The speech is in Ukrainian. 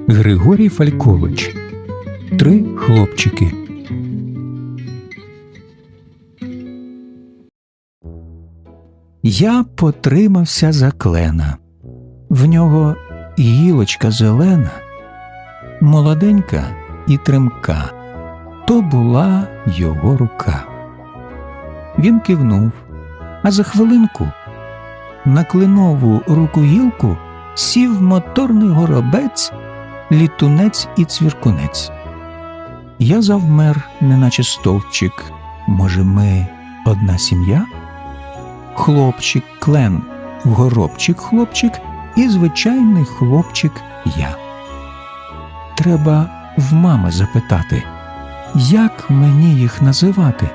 Григорій Фалькович. Три хлопчики. Я потримався за клена. В нього гілочка зелена, молоденька і тремка. То була його рука. Він кивнув, а за хвилинку на кленову руку-гілку сів моторний горобець, літунець і цвіркунець. Я завмер, неначе стовпчик. Може, ми одна сім'я? Хлопчик, клен, горобчик, хлопчик і звичайний хлопчик я. Треба в мами запитати, як мені їх називати.